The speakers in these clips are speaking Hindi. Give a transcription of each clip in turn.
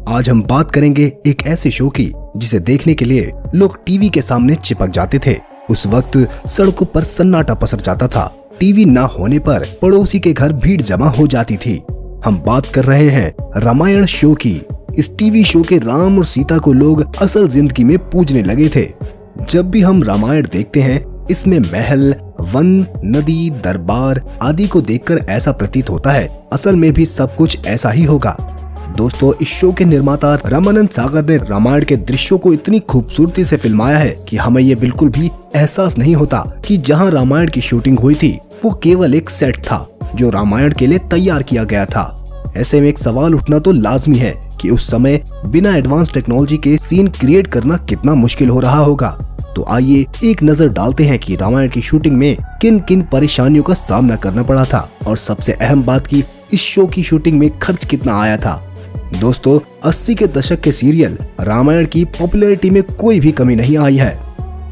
आज हम बात करेंगे एक ऐसे शो की जिसे देखने के लिए लोग टीवी के सामने चिपक जाते थे। उस वक्त सड़कों पर सन्नाटा पसर जाता था। टीवी ना होने पर पड़ोसी के घर भीड़ जमा हो जाती थी। हम बात कर रहे हैं रामायण शो की। इस टीवी शो के राम और सीता को लोग असल जिंदगी में पूजने लगे थे। जब भी हम रामायण देखते हैं, इसमें महल, वन, नदी, दरबार आदि को देखकर ऐसा प्रतीत होता है असल में भी सब कुछ ऐसा ही होगा। दोस्तों, इस शो के निर्माता रामानंद सागर ने रामायण के दृश्यों को इतनी खूबसूरती से फिल्माया है कि हमें ये बिल्कुल भी एहसास नहीं होता कि जहां रामायण की शूटिंग हुई थी वो केवल एक सेट था जो रामायण के लिए तैयार किया गया था। ऐसे में एक सवाल उठना तो लाजमी है कि उस समय बिना एडवांस टेक्नोलॉजी के सीन क्रिएट करना कितना मुश्किल हो रहा होगा। तो आइए एक नजर डालते हैं कि रामायण की शूटिंग में किन किन परेशानियों का सामना करना पड़ा था और सबसे अहम बात की इस शो की शूटिंग में खर्च कितना आया था। दोस्तों, 80 के दशक के सीरियल रामायण की पॉपुलैरिटी में कोई भी कमी नहीं आई है।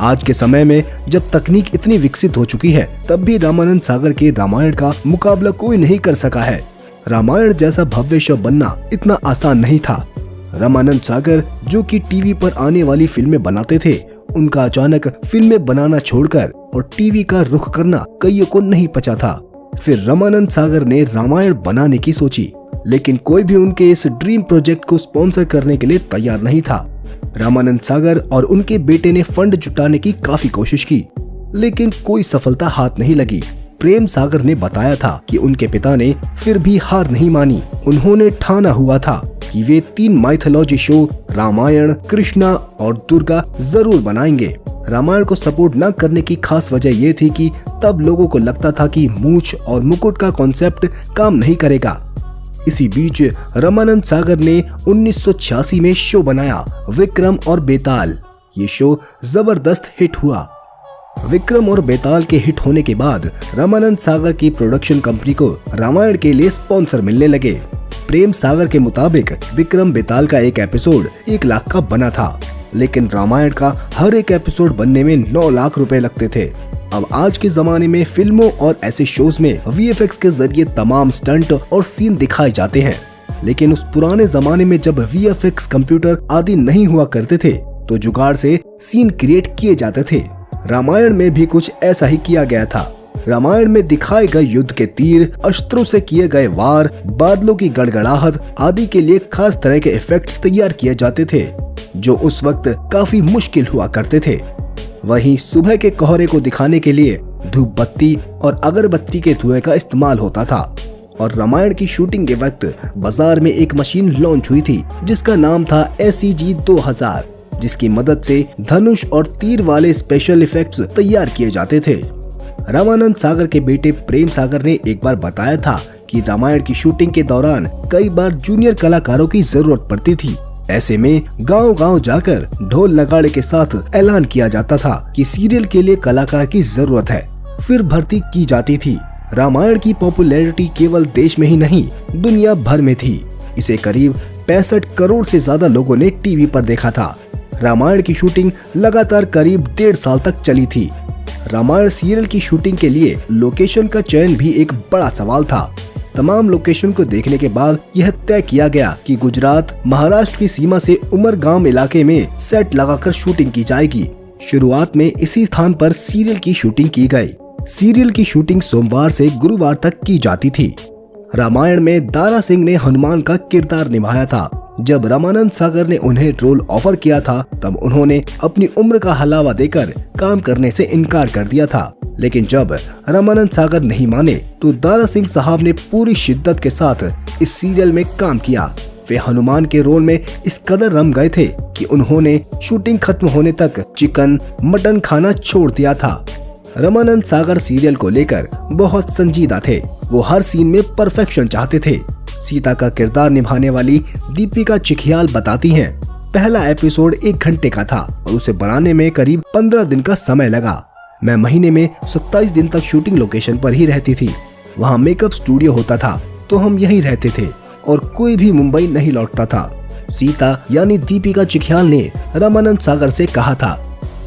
आज के समय में जब तकनीक इतनी विकसित हो चुकी है, तब भी रामानंद सागर के रामायण का मुकाबला कोई नहीं कर सका है। रामायण जैसा भव्य शो बनना इतना आसान नहीं था। रामानंद सागर जो कि टीवी पर आने वाली फिल्में बनाते थे, उनका अचानक फिल्में बनाना छोड़कर और टीवी का रुख करना कईयों को नहीं पचा था। फिर रामानंद सागर ने रामायण बनाने की सोची, लेकिन कोई भी उनके इस ड्रीम प्रोजेक्ट को स्पॉन्सर करने के लिए तैयार नहीं था। रामानंद सागर और उनके बेटे ने फंड जुटाने की काफी कोशिश की, लेकिन कोई सफलता हाथ नहीं लगी। प्रेम सागर ने बताया था कि उनके पिता ने फिर भी हार नहीं मानी। उन्होंने ठाना हुआ था कि वे 3 माइथोलॉजी शो रामायण, कृष्णा और दुर्गा जरूर बनाएंगे। रामायण को सपोर्ट न करने की खास वजह ये थी कि तब लोगों को लगता था कि मूंछ और मुकुट का कॉन्सेप्ट काम नहीं करेगा। इसी बीच रामानंद सागर ने 1986 में शो बनाया विक्रम और बेताल। ये शो जबरदस्त हिट हुआ। विक्रम और बेताल के हिट होने के बाद रामानंद सागर की प्रोडक्शन कंपनी को रामायण के लिए स्पॉन्सर मिलने लगे। प्रेम सागर के मुताबिक विक्रम बेताल का एक एपिसोड 1 लाख का बना था, लेकिन रामायण का हर एक एपिसोड बनने में 9 लाख रुपए लगते थे। अब आज के जमाने में फिल्मों और ऐसे शोज में VFX के जरिए तमाम स्टंट और सीन दिखाए जाते हैं, लेकिन उस पुराने जमाने में जब VFX कंप्यूटर आदि नहीं हुआ करते थे तो जुगाड़ से सीन क्रिएट किए जाते थे। रामायण में भी कुछ ऐसा ही किया गया था। रामायण में दिखाए गए युद्ध के तीर, अस्त्रों से किए गए वार, बादलों की गड़गड़ाहट आदि के लिए खास तरह के इफेक्ट्स तैयार किए जाते थे, जो उस वक्त काफी मुश्किल हुआ करते थे। वहीं सुबह के कोहरे को दिखाने के लिए धूप बत्ती और अगरबत्ती के धुएं का इस्तेमाल होता था। और रामायण की शूटिंग के वक्त बाजार में एक मशीन लॉन्च हुई थी जिसका नाम था SEG 2000, जिसकी मदद से धनुष और तीर वाले स्पेशल इफेक्ट्स तैयार किए जाते थे। रामानंद सागर के बेटे प्रेम सागर ने एक बार बताया था कि रामायण की शूटिंग के दौरान कई बार जूनियर कलाकारों की जरूरत पड़ती थी। ऐसे में गांव-गांव जाकर ढोल नगाड़े के साथ ऐलान किया जाता था कि सीरियल के लिए कलाकार की जरूरत है, फिर भर्ती की जाती थी। रामायण की पॉपुलैरिटी केवल देश में ही नहीं, दुनिया भर में थी। इसे करीब 65 करोड़ से ज्यादा लोगों ने टीवी पर देखा था। रामायण की शूटिंग लगातार करीब 1.5 साल तक चली थी। रामायण सीरियल की शूटिंग के लिए लोकेशन का चयन भी एक बड़ा सवाल था। तमाम लोकेशन को देखने के बाद यह तय किया गया कि गुजरात महाराष्ट्र की सीमा से उमरगाम इलाके में सेट लगाकर शूटिंग की जाएगी। शुरुआत में इसी स्थान पर सीरियल की शूटिंग की गई। सीरियल की शूटिंग सोमवार से गुरुवार तक की जाती थी। रामायण में दारा सिंह ने हनुमान का किरदार निभाया था। जब रामानंद सागर ने उन्हें रोल ऑफर किया था, तब उन्होंने अपनी उम्र का हलावा देकर काम करने से इनकार कर दिया था। लेकिन जब रामानंद सागर नहीं माने तो दारा सिंह साहब ने पूरी शिद्दत के साथ इस सीरियल में काम किया। वे हनुमान के रोल में इस कदर रम गए थे कि उन्होंने शूटिंग खत्म होने तक चिकन, मटन खाना छोड़ दिया था। रामानंद सागर सीरियल को लेकर बहुत संजीदा थे। वो हर सीन में परफेक्शन चाहते थे। सीता का किरदार निभाने वाली दीपिका चिखियाल बताती हैं, पहला एपिसोड 1 घंटे का था और उसे बनाने में करीब 15 दिन का समय लगा। मैं महीने में 27 दिन तक शूटिंग लोकेशन पर ही रहती थी। वहाँ मेकअप स्टूडियो होता था तो हम यहीं रहते थे और कोई भी मुंबई नहीं लौटता था। सीता यानी दीपिका चिखियाल ने रामानंद सागर से कहा था,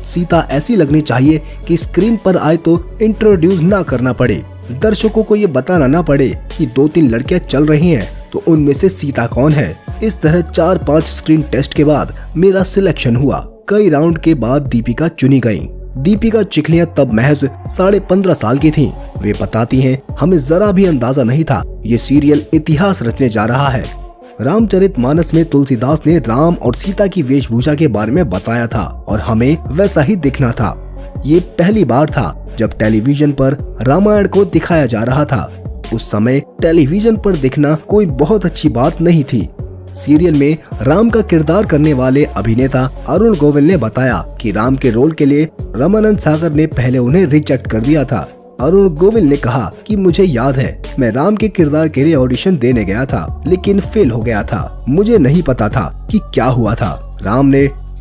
सीता ऐसी लगनी चाहिए कि स्क्रीन पर आए तो इंट्रोड्यूस ना करना पड़े, दर्शकों को ये बताना ना पड़े कि 2-3 लड़कियां चल रही हैं तो उनमें से सीता कौन है। इस तरह 4-5 स्क्रीन टेस्ट के बाद मेरा सिलेक्शन हुआ। कई राउंड के बाद दीपिका चुनी गयी। दीपिका चिखलियां तब महज 15.5 साल की थीं। वे बताती हैं, हमें जरा भी अंदाजा नहीं था ये सीरियल इतिहास रचने जा रहा है। रामचरितमानस में तुलसीदास ने राम और सीता की वेशभूषा के बारे में बताया था और हमें वैसा ही दिखना था। ये पहली बार था जब टेलीविजन पर रामायण को दिखाया जा रहा था। उस समय टेलीविजन पर दिखना कोई बहुत अच्छी बात नहीं थी। सीरियल में राम का किरदार करने वाले अभिनेता अरुण गोविल ने बताया कि राम के रोल के लिए रामानंद सागर ने पहले उन्हें रिजेक्ट कर दिया था। अरुण गोविल ने कहा कि मुझे याद है, मैं राम के किरदार के लिए ऑडिशन देने गया था, लेकिन फेल हो गया था। मुझे नहीं पता था कि क्या हुआ था।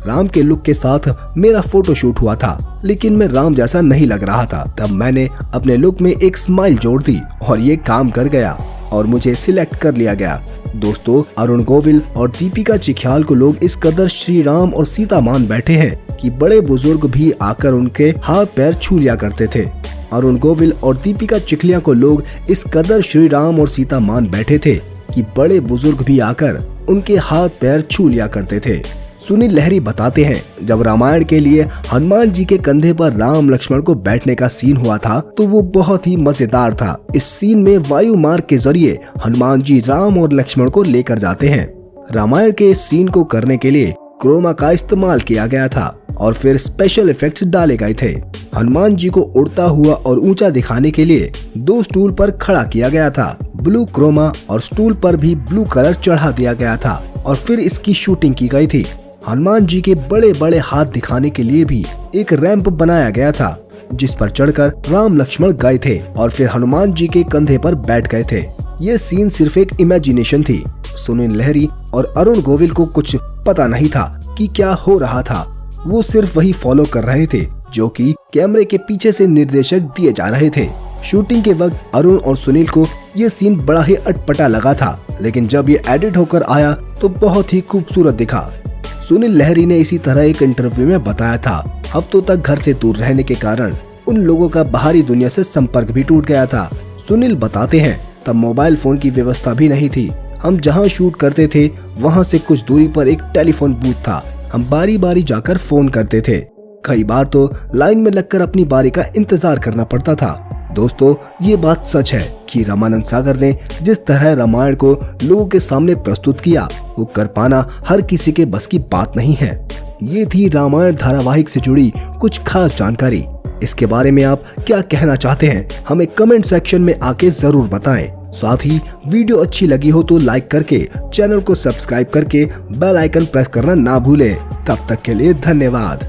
राम के लुक के साथ मेरा फोटोशूट हुआ था, लेकिन मैं राम जैसा नहीं लग रहा था। तब मैंने अपने लुक में एक स्माइल जोड़ दी और ये काम कर गया और मुझे सिलेक्ट कर लिया गया। दोस्तों, अरुण गोविल और दीपिका चिखियाल को लोग इस कदर श्री राम और सीता मान बैठे हैं कि बड़े बुजुर्ग भी आकर उनके हाथ पैर छू लिया करते थे। अरुण गोविल और दीपिका चिखलियां को लोग इस कदर श्री राम और सीता मान बैठे थे कि बड़े बुजुर्ग भी आकर उनके हाथ पैर छू लिया करते थे। सुनील लहरी बताते हैं, जब रामायण के लिए हनुमान जी के कंधे पर राम लक्ष्मण को बैठने का सीन हुआ था तो वो बहुत ही मजेदार था। इस सीन में वायु मार्ग के जरिए हनुमान जी राम और लक्ष्मण को लेकर जाते हैं। रामायण के इस सीन को करने के लिए क्रोमा का इस्तेमाल किया गया था और फिर स्पेशल इफेक्ट्स डाले गए थे। हनुमान जी को उड़ता हुआ और ऊंचा दिखाने के लिए 2 स्टूल पर खड़ा किया गया था। ब्लू क्रोमा और स्टूल पर भी ब्लू कलर चढ़ा दिया गया था और फिर इसकी शूटिंग की गई थी। हनुमान जी के बड़े बड़े हाथ दिखाने के लिए भी एक रैंप बनाया गया था, जिस पर चढ़कर राम लक्ष्मण गए थे और फिर हनुमान जी के कंधे पर बैठ गए थे। ये सीन सिर्फ एक इमेजिनेशन थी। सुनील लहरी और अरुण गोविल को कुछ पता नहीं था कि क्या हो रहा था। वो सिर्फ वही फॉलो कर रहे थे जो कि कैमरे के पीछे से निर्देशक दिए जा रहे थे। शूटिंग के वक्त अरुण और सुनील को ये सीन बड़ा ही अटपटा लगा था, लेकिन जब ये एडिट होकर आया तो बहुत ही खूबसूरत दिखा। सुनील लहरी ने इसी तरह एक इंटरव्यू में बताया था, हफ्तों तक घर से दूर रहने के कारण उन लोगों का बाहरी दुनिया से संपर्क भी टूट गया था। सुनील बताते हैं, तब मोबाइल फोन की व्यवस्था भी नहीं थी। हम जहां शूट करते थे वहां से कुछ दूरी पर एक टेलीफोन बूथ था। हम बारी बारी जाकर फोन करते थे। कई बार तो लाइन में लगकर अपनी बारी का इंतजार करना पड़ता था। दोस्तों, ये बात सच है कि रामानंद सागर ने जिस तरह रामायण को लोगों के सामने प्रस्तुत किया, वो कर पाना हर किसी के बस की बात नहीं है। ये थी रामायण धारावाहिक से जुड़ी कुछ खास जानकारी। इसके बारे में आप क्या कहना चाहते हैं, हमें कमेंट सेक्शन में आके जरूर बताएं। साथ ही वीडियो अच्छी लगी हो तो लाइक करके चैनल को सब्सक्राइब करके बेल आइकन प्रेस करना ना भूलें। तब तक के लिए धन्यवाद।